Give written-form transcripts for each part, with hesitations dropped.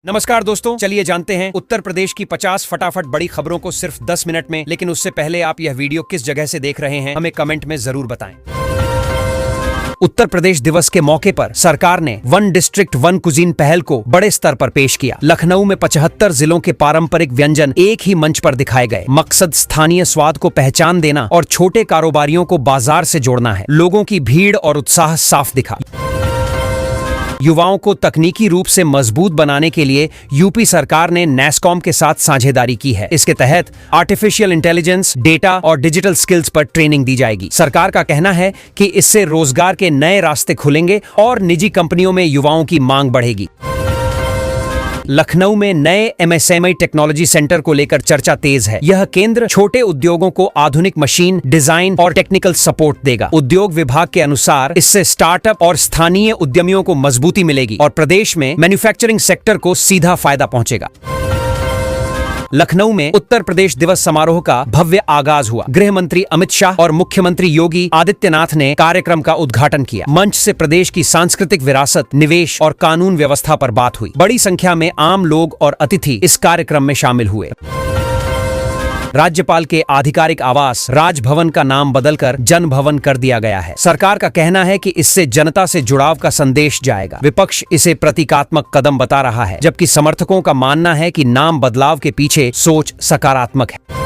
नमस्कार दोस्तों, चलिए जानते हैं उत्तर प्रदेश की 50 फटाफट बड़ी खबरों को सिर्फ 10 मिनट में। लेकिन उससे पहले आप यह वीडियो किस जगह से देख रहे हैं हमें कमेंट में जरूर बताएं। उत्तर प्रदेश दिवस के मौके पर सरकार ने वन डिस्ट्रिक्ट वन कुजीन पहल को बड़े स्तर पर पेश किया। लखनऊ में 75 जिलों के पारंपरिक व्यंजन एक ही मंच पर दिखाए गए। मकसद स्थानीय स्वाद को पहचान देना और छोटे कारोबारियों को बाजार से जोड़ना है। लोगों की भीड़ और उत्साह साफ दिखा। युवाओं को तकनीकी रूप से मजबूत बनाने के लिए यूपी सरकार ने नैसकॉम के साथ साझेदारी की है। इसके तहत आर्टिफिशियल इंटेलिजेंस, डेटा और डिजिटल स्किल्स पर ट्रेनिंग दी जाएगी। सरकार का कहना है कि इससे रोजगार के नए रास्ते खुलेंगे और निजी कंपनियों में युवाओं की मांग बढ़ेगी। लखनऊ में नए एमएसएमई टेक्नोलॉजी सेंटर को लेकर चर्चा तेज है। यह केंद्र छोटे उद्योगों को आधुनिक मशीन, डिजाइन और टेक्निकल सपोर्ट देगा। उद्योग विभाग के अनुसार इससे स्टार्टअप और स्थानीय उद्यमियों को मजबूती मिलेगी और प्रदेश में मैन्युफैक्चरिंग सेक्टर को सीधा फायदा पहुंचेगा। लखनऊ में उत्तर प्रदेश दिवस समारोह का भव्य आगाज हुआ। गृह मंत्री अमित शाह और मुख्यमंत्री योगी आदित्यनाथ ने कार्यक्रम का उद्घाटन किया। मंच से प्रदेश की सांस्कृतिक विरासत, निवेश और कानून व्यवस्था पर बात हुई। बड़ी संख्या में आम लोग और अतिथि इस कार्यक्रम में शामिल हुए। राज्यपाल के आधिकारिक आवास राजभवन का नाम बदलकर जन भवन कर दिया गया है। सरकार का कहना है कि इससे जनता से जुड़ाव का संदेश जाएगा। विपक्ष इसे प्रतीकात्मक कदम बता रहा है, जबकि समर्थकों का मानना है कि नाम बदलाव के पीछे सोच सकारात्मक है।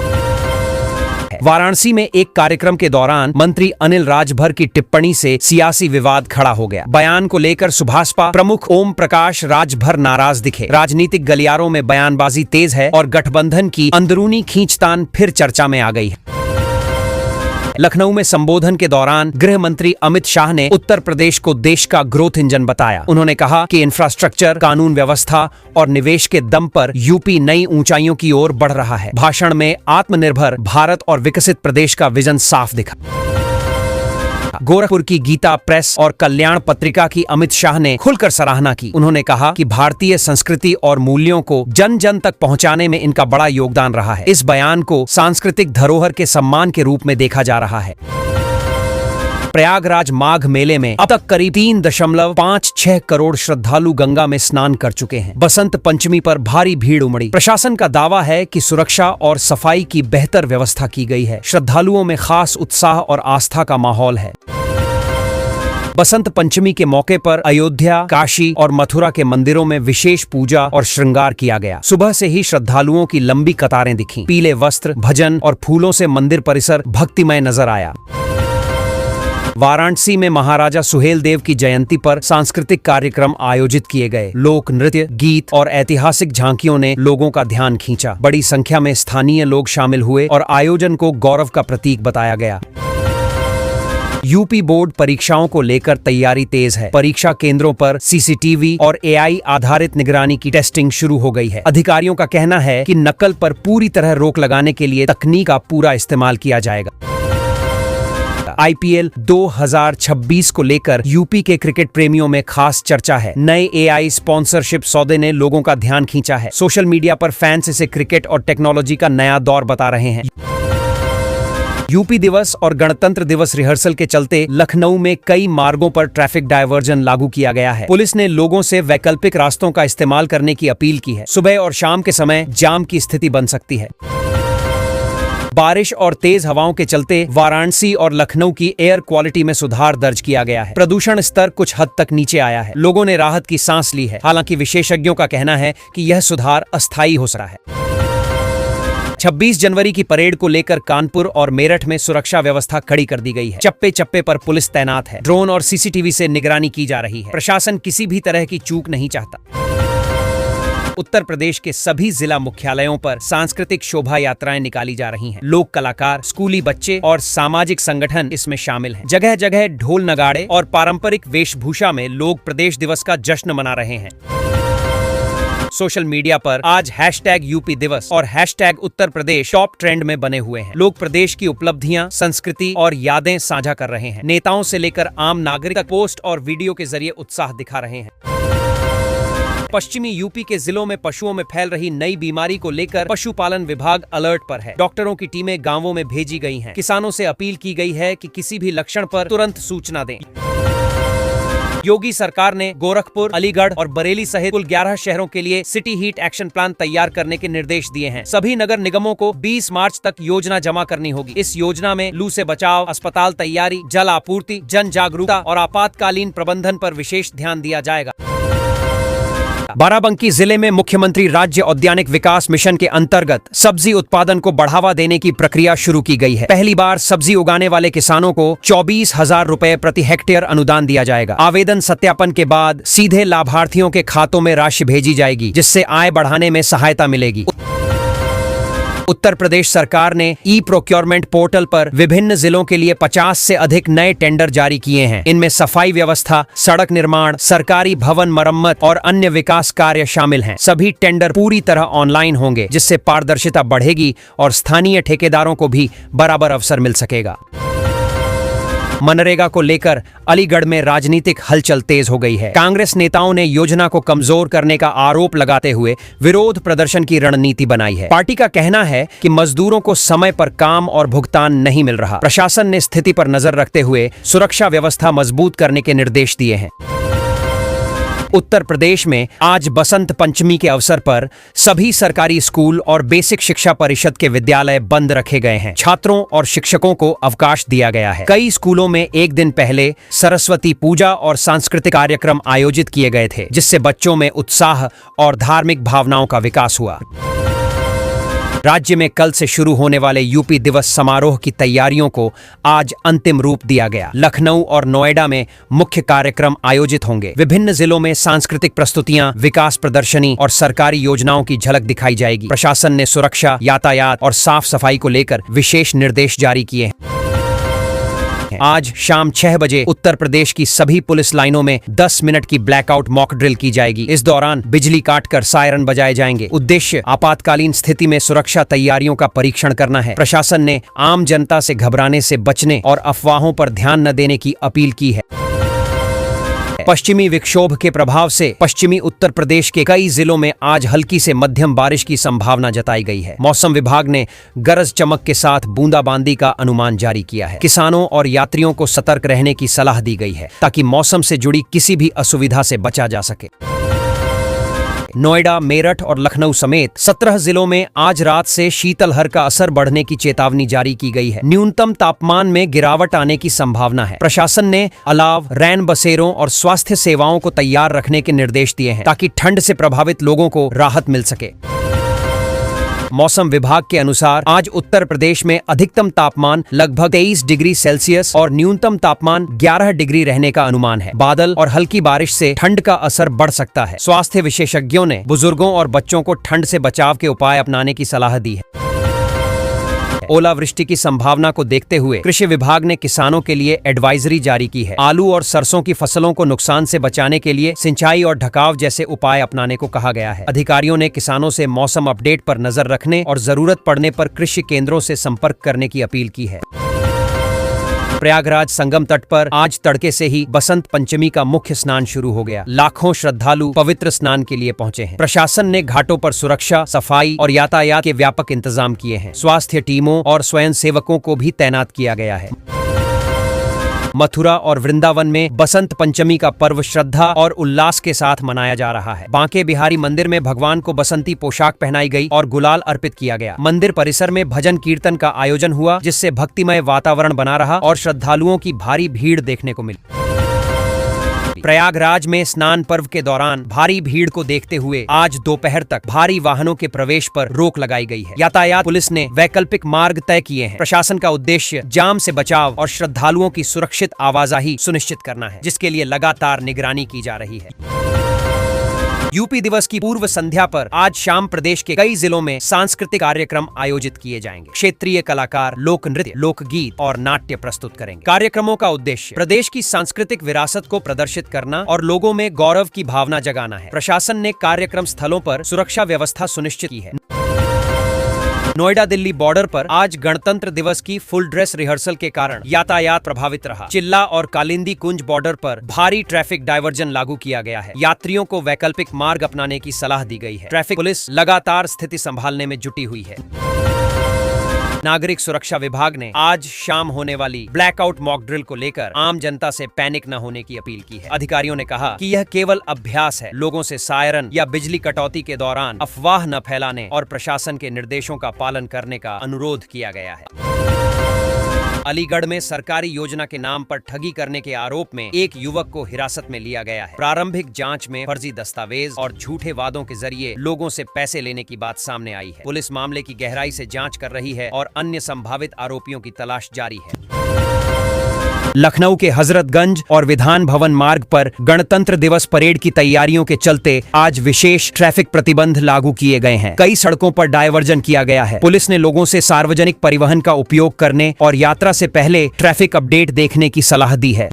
वाराणसी में एक कार्यक्रम के दौरान मंत्री अनिल राजभर की टिप्पणी से सियासी विवाद खड़ा हो गया। बयान को लेकर सुभाषपा प्रमुख ओम प्रकाश राजभर नाराज दिखे। राजनीतिक गलियारों में बयानबाजी तेज है और गठबंधन की अंदरूनी खींचतान फिर चर्चा में आ गई है। लखनऊ में संबोधन के दौरान गृह मंत्री अमित शाह ने उत्तर प्रदेश को देश का ग्रोथ इंजन बताया। उन्होंने कहा कि इंफ्रास्ट्रक्चर, कानून व्यवस्था और निवेश के दम पर यूपी नई ऊंचाइयों की ओर बढ़ रहा है। भाषण में आत्मनिर्भर भारत और विकसित प्रदेश का विजन साफ दिखा। गोरखपुर की गीता प्रेस और कल्याण पत्रिका की अमित शाह ने खुलकर सराहना की। उन्होंने कहा कि भारतीय संस्कृति और मूल्यों को जन जन तक पहुंचाने में इनका बड़ा योगदान रहा है। इस बयान को सांस्कृतिक धरोहर के सम्मान के रूप में देखा जा रहा है। प्रयागराज माघ मेले में अब तक करीब 3.56 करोड़ श्रद्धालु गंगा में स्नान कर चुके हैं। बसंत पंचमी पर भारी भीड़ उमड़ी। प्रशासन का दावा है कि सुरक्षा और सफाई की बेहतर व्यवस्था की गई है। श्रद्धालुओं में खास उत्साह और आस्था का माहौल है। बसंत पंचमी के मौके पर अयोध्या, काशी और मथुरा के मंदिरों में विशेष पूजा और श्रृंगार किया गया। सुबह से ही श्रद्धालुओं की लंबी कतारें दिखीं। पीले वस्त्र, भजन और फूलों से मंदिर परिसर भक्तिमय नजर आया। वाराणसी में महाराजा सुहेलदेव की जयंती पर सांस्कृतिक कार्यक्रम आयोजित किए गए। लोक नृत्य, गीत और ऐतिहासिक झांकियों ने लोगों का ध्यान खींचा। बड़ी संख्या में स्थानीय लोग शामिल हुए और आयोजन को गौरव का प्रतीक बताया गया। यूपी बोर्ड परीक्षाओं को लेकर तैयारी तेज है। परीक्षा केंद्रों पर सीसीटीवी और एआई आधारित निगरानी की टेस्टिंग शुरू हो गई है। अधिकारियों का कहना है कि नकल पर पूरी तरह रोक लगाने के लिए तकनीक का पूरा इस्तेमाल किया जाएगा। आईपीएल 2026 को लेकर यूपी के क्रिकेट प्रेमियों में खास चर्चा है। नए एआई स्पॉन्सरशिप सौदे ने लोगों का ध्यान खींचा है। सोशल मीडिया पर फैंस इसे क्रिकेट और टेक्नोलॉजी का नया दौर बता रहे हैं। यूपी दिवस और गणतंत्र दिवस रिहर्सल के चलते लखनऊ में कई मार्गों पर ट्रैफिक डायवर्जन लागू किया गया है। पुलिस ने लोगों से वैकल्पिक रास्तों का इस्तेमाल करने की अपील की है। सुबह और शाम के समय जाम की स्थिति बन सकती है। बारिश और तेज हवाओं के चलते वाराणसी और लखनऊ की एयर क्वालिटी में सुधार दर्ज किया गया है। प्रदूषण स्तर कुछ हद तक नीचे आया है। लोगों ने राहत की सांस ली है। हालांकि विशेषज्ञों का कहना है कि यह सुधार अस्थायी हो सकता है। 26 जनवरी की परेड को लेकर कानपुर और मेरठ में सुरक्षा व्यवस्था कड़ी कर दी गई है। चप्पे चप्पे पर पुलिस तैनात है। ड्रोन और सीसीटीवी से निगरानी की जा रही है। प्रशासन किसी भी तरह की चूक नहीं चाहता। उत्तर प्रदेश के सभी जिला मुख्यालयों पर सांस्कृतिक शोभा यात्राएं निकाली जा रही हैं। लोक कलाकार, स्कूली बच्चे और सामाजिक संगठन इसमें शामिल हैं। जगह जगह ढोल नगाड़े और पारंपरिक वेशभूषा में लोग प्रदेश दिवस का जश्न मना रहे हैं। सोशल मीडिया पर आज #यूपी दिवस और #उत्तर प्रदेश टॉप ट्रेंड में बने हुए हैं। लोग प्रदेश की उपलब्धियां, संस्कृति और यादें साझा कर रहे हैं। नेताओं से लेकर आम नागरिक तक पोस्ट और वीडियो के जरिए उत्साह दिखा रहे हैं। पश्चिमी यूपी के जिलों में पशुओं में फैल रही नई बीमारी को लेकर पशुपालन विभाग अलर्ट पर है। डॉक्टरों की टीमें गांवों में भेजी गई हैं। किसानों से अपील की गई है कि किसी भी लक्षण पर तुरंत सूचना दें। योगी सरकार ने गोरखपुर, अलीगढ़ और बरेली सहित कुल 11 शहरों के लिए सिटी हीट एक्शन प्लान तैयार करने के निर्देश दिए हैं। सभी नगर निगमों को 20 मार्च तक योजना जमा करनी होगी। इस योजना में लू से बचाव, अस्पताल तैयारी, जल आपूर्ति, जन जागरूकता और आपातकालीन प्रबंधन पर विशेष ध्यान दिया जाएगा। बाराबंकी जिले में मुख्यमंत्री राज्य औद्यानिक विकास मिशन के अंतर्गत सब्जी उत्पादन को बढ़ावा देने की प्रक्रिया शुरू की गई है। पहली बार सब्जी उगाने वाले किसानों को 24,000 रुपए प्रति हेक्टेयर अनुदान दिया जाएगा। आवेदन सत्यापन के बाद सीधे लाभार्थियों के खातों में राशि भेजी जाएगी, जिससे आय बढ़ाने में सहायता मिलेगी। उत्तर प्रदेश सरकार ने ई प्रोक्योरमेंट पोर्टल पर विभिन्न जिलों के लिए 50 से अधिक नए टेंडर जारी किए हैं। इनमें सफाई व्यवस्था, सड़क निर्माण, सरकारी भवन मरम्मत और अन्य विकास कार्य शामिल हैं। सभी टेंडर पूरी तरह ऑनलाइन होंगे, जिससे पारदर्शिता बढ़ेगी और स्थानीय ठेकेदारों को भी बराबर अवसर मिल सकेगा। मनरेगा को लेकर अलीगढ़ में राजनीतिक हलचल तेज हो गई है। कांग्रेस नेताओं ने योजना को कमजोर करने का आरोप लगाते हुए विरोध प्रदर्शन की रणनीति बनाई है। पार्टी का कहना है कि मजदूरों को समय पर काम और भुगतान नहीं मिल रहा। प्रशासन ने स्थिति पर नजर रखते हुए सुरक्षा व्यवस्था मजबूत करने के निर्देश दिए हैं। उत्तर प्रदेश में आज बसंत पंचमी के अवसर पर सभी सरकारी स्कूल और बेसिक शिक्षा परिषद के विद्यालय बंद रखे गए हैं। छात्रों और शिक्षकों को अवकाश दिया गया है। कई स्कूलों में एक दिन पहले सरस्वती पूजा और सांस्कृतिक कार्यक्रम आयोजित किए गए थे, जिससे बच्चों में उत्साह और धार्मिक भावनाओं का विकास हुआ। राज्य में कल से शुरू होने वाले यूपी दिवस समारोह की तैयारियों को आज अंतिम रूप दिया गया। लखनऊ और नोएडा में मुख्य कार्यक्रम आयोजित होंगे। विभिन्न जिलों में सांस्कृतिक प्रस्तुतियां, विकास प्रदर्शनी और सरकारी योजनाओं की झलक दिखाई जाएगी। प्रशासन ने सुरक्षा, यातायात और साफ सफाई को लेकर विशेष निर्देश जारी किए हैं। आज शाम 6 बजे उत्तर प्रदेश की सभी पुलिस लाइनों में 10 मिनट की ब्लैकआउट मॉक ड्रिल की जाएगी। इस दौरान बिजली काटकर सायरन बजाए जाएंगे। उद्देश्य आपातकालीन स्थिति में सुरक्षा तैयारियों का परीक्षण करना है। प्रशासन ने आम जनता से घबराने से बचने और अफवाहों पर ध्यान न देने की अपील की है। पश्चिमी विक्षोभ के प्रभाव से पश्चिमी उत्तर प्रदेश के कई जिलों में आज हल्की से मध्यम बारिश की संभावना जताई गई है। मौसम विभाग ने गरज चमक के साथ बूंदाबांदी का अनुमान जारी किया है। किसानों और यात्रियों को सतर्क रहने की सलाह दी गई है, ताकि मौसम से जुड़ी किसी भी असुविधा से बचा जा सके। नोएडा, मेरठ और लखनऊ समेत 17 जिलों में आज रात से शीतलहर का असर बढ़ने की चेतावनी जारी की गई है। न्यूनतम तापमान में गिरावट आने की संभावना है। प्रशासन ने अलाव, रैन बसेरों और स्वास्थ्य सेवाओं को तैयार रखने के निर्देश दिए हैं, ताकि ठंड से प्रभावित लोगों को राहत मिल सके। मौसम विभाग के अनुसार आज उत्तर प्रदेश में अधिकतम तापमान लगभग 23 डिग्री सेल्सियस और न्यूनतम तापमान 11 डिग्री रहने का अनुमान है। बादल और हल्की बारिश से ठंड का असर बढ़ सकता है। स्वास्थ्य विशेषज्ञों ने बुजुर्गों और बच्चों को ठंड से बचाव के उपाय अपनाने की सलाह दी है। ओलावृष्टि की संभावना को देखते हुए कृषि विभाग ने किसानों के लिए एडवाइजरी जारी की है। आलू और सरसों की फसलों को नुकसान से बचाने के लिए सिंचाई और ढकाव जैसे उपाय अपनाने को कहा गया है। अधिकारियों ने किसानों से मौसम अपडेट पर नजर रखने और जरूरत पड़ने पर कृषि केंद्रों से संपर्क करने की अपील की है। प्रयागराज संगम तट पर आज तड़के से ही बसंत पंचमी का मुख्य स्नान शुरू हो गया। लाखों श्रद्धालु पवित्र स्नान के लिए पहुंचे हैं। प्रशासन ने घाटों पर सुरक्षा, सफाई और यातायात के व्यापक इंतजाम किए हैं। स्वास्थ्य टीमों और स्वयंसेवकों को भी तैनात किया गया है। मथुरा और वृंदावन में बसंत पंचमी का पर्व श्रद्धा और उल्लास के साथ मनाया जा रहा है। बांके बिहारी मंदिर में भगवान को बसंती पोशाक पहनाई गई और गुलाल अर्पित किया गया। मंदिर परिसर में भजन कीर्तन का आयोजन हुआ, जिससे भक्तिमय वातावरण बना रहा और श्रद्धालुओं की भारी भीड़ देखने को मिली। प्रयागराज में स्नान पर्व के दौरान भारी भीड़ को देखते हुए आज दोपहर तक भारी वाहनों के प्रवेश पर रोक लगाई गई है। यातायात पुलिस ने वैकल्पिक मार्ग तय किए हैं। प्रशासन का उद्देश्य जाम से बचाव और श्रद्धालुओं की सुरक्षित आवाजाही सुनिश्चित करना है, जिसके लिए लगातार निगरानी की जा रही है। यूपी दिवस की पूर्व संध्या पर आज शाम प्रदेश के कई जिलों में सांस्कृतिक कार्यक्रम आयोजित किए जाएंगे। क्षेत्रीय कलाकार लोक नृत्य, लोकगीत और नाट्य प्रस्तुत करेंगे। कार्यक्रमों का उद्देश्य प्रदेश की सांस्कृतिक विरासत को प्रदर्शित करना और लोगों में गौरव की भावना जगाना है। प्रशासन ने कार्यक्रम स्थलों पर सुरक्षा व्यवस्था सुनिश्चित की है। नोएडा दिल्ली बॉर्डर पर आज गणतंत्र दिवस की फुल ड्रेस रिहर्सल के कारण यातायात प्रभावित रहा। चिल्ला और कालिंदी कुंज बॉर्डर पर भारी ट्रैफिक डायवर्जन लागू किया गया है। यात्रियों को वैकल्पिक मार्ग अपनाने की सलाह दी गई है। ट्रैफिक पुलिस लगातार स्थिति संभालने में जुटी हुई है। नागरिक सुरक्षा विभाग ने आज शाम होने वाली ब्लैकआउट मॉक ड्रिल को लेकर आम जनता से पैनिक न होने की अपील की है। अधिकारियों ने कहा कि यह केवल अभ्यास है। लोगों से सायरन या बिजली कटौती के दौरान अफवाह न फैलाने और प्रशासन के निर्देशों का पालन करने का अनुरोध किया गया है। अलीगढ़ में सरकारी योजना के नाम पर ठगी करने के आरोप में एक युवक को हिरासत में लिया गया है। प्रारंभिक जांच में फर्जी दस्तावेज और झूठे वादों के जरिए लोगों से पैसे लेने की बात सामने आई है। पुलिस मामले की गहराई से जांच कर रही है और अन्य संभावित आरोपियों की तलाश जारी है। लखनऊ के हजरतगंज और विधान भवन मार्ग पर गणतंत्र दिवस परेड की तैयारियों के चलते आज विशेष ट्रैफिक प्रतिबंध लागू किए गए हैं। कई सड़कों पर डायवर्जन किया गया है। पुलिस ने लोगों से सार्वजनिक परिवहन का उपयोग करने और यात्रा से पहले ट्रैफिक अपडेट देखने की सलाह दी है।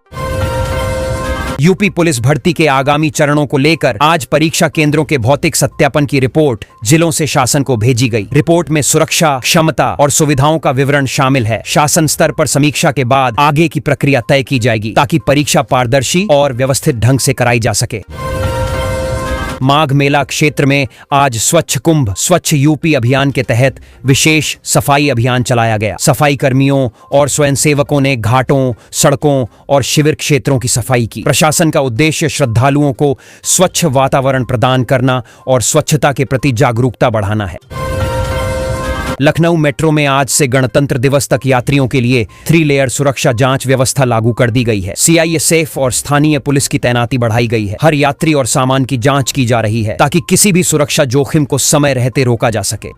यूपी पुलिस भर्ती के आगामी चरणों को लेकर आज परीक्षा केंद्रों के भौतिक सत्यापन की रिपोर्ट जिलों से शासन को भेजी गई। रिपोर्ट में सुरक्षा, क्षमता और सुविधाओं का विवरण शामिल है। शासन स्तर पर समीक्षा के बाद आगे की प्रक्रिया तय की जाएगी ताकि परीक्षा पारदर्शी और व्यवस्थित ढंग से कराई जा सके। माघ मेला क्षेत्र में आज स्वच्छ कुंभ स्वच्छ यूपी अभियान के तहत विशेष सफाई अभियान चलाया गया। सफाई कर्मियों और स्वयंसेवकों ने घाटों, सड़कों और शिविर क्षेत्रों की सफाई की। प्रशासन का उद्देश्य श्रद्धालुओं को स्वच्छ वातावरण प्रदान करना और स्वच्छता के प्रति जागरूकता बढ़ाना है। लखनऊ मेट्रो में आज से गणतंत्र दिवस तक यात्रियों के लिए 3 लेयर सुरक्षा जांच व्यवस्था लागू कर दी गई है। सीआईएसएफ और स्थानीय पुलिस की तैनाती बढ़ाई गई है। हर यात्री और सामान की जांच की जा रही है ताकि किसी भी सुरक्षा जोखिम को समय रहते रोका जा सके।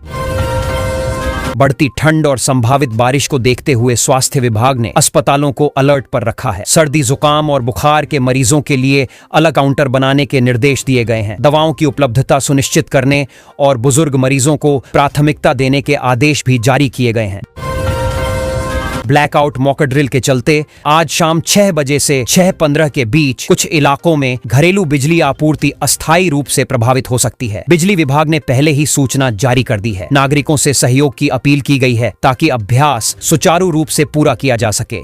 बढ़ती ठंड और संभावित बारिश को देखते हुए स्वास्थ्य विभाग ने अस्पतालों को अलर्ट पर रखा है। सर्दी, जुकाम और बुखार के मरीजों के लिए अलग काउंटर बनाने के निर्देश दिए गए हैं। दवाओं की उपलब्धता सुनिश्चित करने और बुजुर्ग मरीजों को प्राथमिकता देने के आदेश भी जारी किए गए हैं। ब्लैकआउट मॉक ड्रिल के चलते आज शाम 6 बजे से 6:15 के बीच कुछ इलाकों में घरेलू बिजली आपूर्ति अस्थायी रूप से प्रभावित हो सकती है। बिजली विभाग ने पहले ही सूचना जारी कर दी है। नागरिकों से सहयोग की अपील की गई है ताकि अभ्यास सुचारू रूप से पूरा किया जा सके।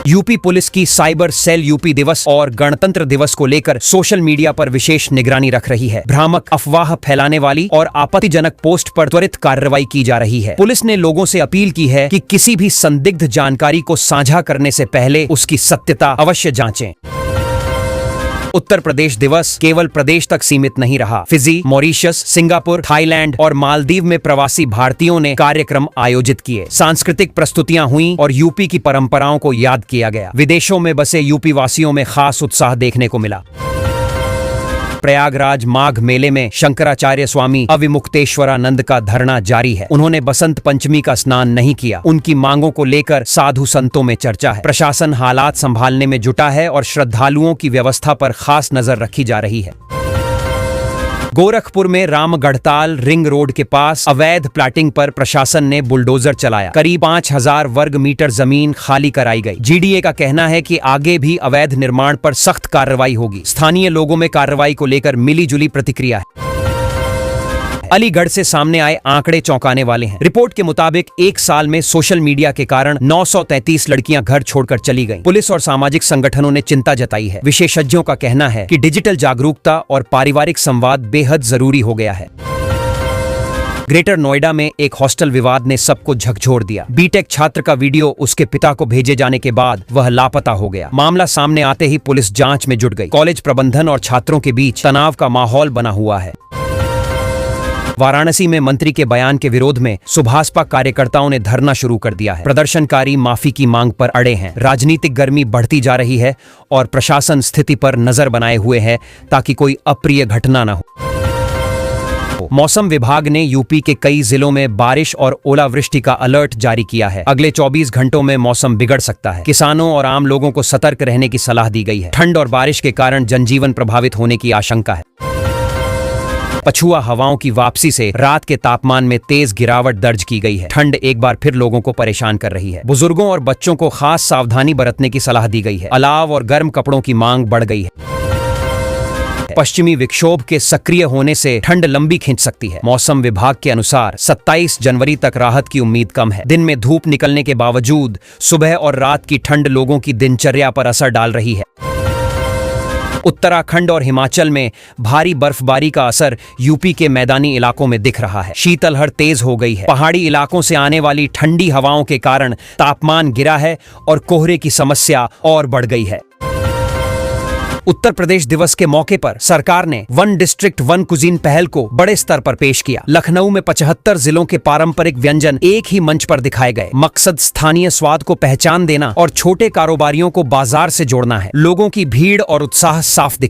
यूपी पुलिस की साइबर सेल यूपी दिवस और गणतंत्र दिवस को लेकर सोशल मीडिया पर विशेष निगरानी रख रही है। भ्रामक अफवाह फैलाने वाली और आपत्तिजनक पोस्ट पर त्वरित कार्रवाई की जा रही है। पुलिस ने लोगों से अपील की है कि किसी भी संदिग्ध जानकारी को साझा करने से पहले उसकी सत्यता अवश्य जांचें। उत्तर प्रदेश दिवस केवल प्रदेश तक सीमित नहीं रहा। फिजी, मॉरिशस, सिंगापुर, थाईलैंड और मालदीव में प्रवासी भारतीयों ने कार्यक्रम आयोजित किए। सांस्कृतिक प्रस्तुतियां हुईं और यूपी की परंपराओं को याद किया गया। विदेशों में बसे यूपी वासियों में खास उत्साह देखने को मिला। प्रयागराज माघ मेले में शंकराचार्य स्वामी अविमुक्तेश्वरानंद का धरना जारी है। उन्होंने बसंत पंचमी का स्नान नहीं किया। उनकी मांगों को लेकर साधु संतों में चर्चा है। प्रशासन हालात संभालने में जुटा है और श्रद्धालुओं की व्यवस्था पर खास नजर रखी जा रही है। गोरखपुर में रामगढ़ताल रिंग रोड के पास अवैध प्लाटिंग पर प्रशासन ने बुलडोजर चलाया। करीब 5000 वर्ग मीटर जमीन खाली कराई गई। जीडीए का कहना है कि आगे भी अवैध निर्माण पर सख्त कार्रवाई होगी। स्थानीय लोगों में कार्रवाई को लेकर मिलीजुली प्रतिक्रिया है। अलीगढ़ से सामने आए आंकड़े चौंकाने वाले हैं। रिपोर्ट के मुताबिक 1 साल में सोशल मीडिया के कारण 933 लड़कियां घर छोड़कर चली गईं। पुलिस और सामाजिक संगठनों ने चिंता जताई है। विशेषज्ञों का कहना है कि डिजिटल जागरूकता और पारिवारिक संवाद बेहद जरूरी हो गया है। ग्रेटर नोएडा में एक हॉस्टल विवाद ने सबको झकझोर दिया। बीटेक छात्र का वीडियो उसके पिता को भेजे जाने के बाद वह लापता हो गया। मामला सामने आते ही पुलिस जांच में जुट गई। कॉलेज प्रबंधन और छात्रों के बीच तनाव का माहौल बना हुआ है। वाराणसी में मंत्री के बयान के विरोध में सुभाषपा कार्यकर्ताओं ने धरना शुरू कर दिया है। प्रदर्शनकारी माफी की मांग पर अड़े हैं। राजनीतिक गर्मी बढ़ती जा रही है और प्रशासन स्थिति पर नजर बनाए हुए है ताकि कोई अप्रिय घटना न हो। मौसम विभाग ने यूपी के कई जिलों में बारिश और ओलावृष्टि का अलर्ट जारी किया है। अगले 24 घंटों में मौसम बिगड़ सकता है। किसानों और आम लोगों को सतर्क रहने की सलाह दी गई है। ठंड और बारिश के कारण जनजीवन प्रभावित होने की आशंका है। पछुआ हवाओं की वापसी से रात के तापमान में तेज गिरावट दर्ज की गई है। ठंड एक बार फिर लोगों को परेशान कर रही है। बुजुर्गों और बच्चों को खास सावधानी बरतने की सलाह दी गई है। अलाव और गर्म कपड़ों की मांग बढ़ गई है। पश्चिमी विक्षोभ के सक्रिय होने से ठंड लंबी खिंच सकती है। मौसम विभाग के अनुसार 27 जनवरी तक राहत की उम्मीद कम है। दिन में धूप निकलने के बावजूद सुबह और रात की ठंड लोगों की दिनचर्या पर असर डाल रही है। उत्तराखंड और हिमाचल में भारी बर्फबारी का असर यूपी के मैदानी इलाकों में दिख रहा है। शीतलहर तेज हो गई है। पहाड़ी इलाकों से आने वाली ठंडी हवाओं के कारण तापमान गिरा है और कोहरे की समस्या और बढ़ गई है। उत्तर प्रदेश दिवस के मौके पर सरकार ने वन डिस्ट्रिक्ट वन कुजीन पहल को बड़े स्तर पर पेश किया। लखनऊ में 75 जिलों के पारंपरिक व्यंजन एक ही मंच पर दिखाए गए। मकसद स्थानीय स्वाद को पहचान देना और छोटे कारोबारियों को बाजार से जोड़ना है। लोगों की भीड़ और उत्साह साफ दिखा।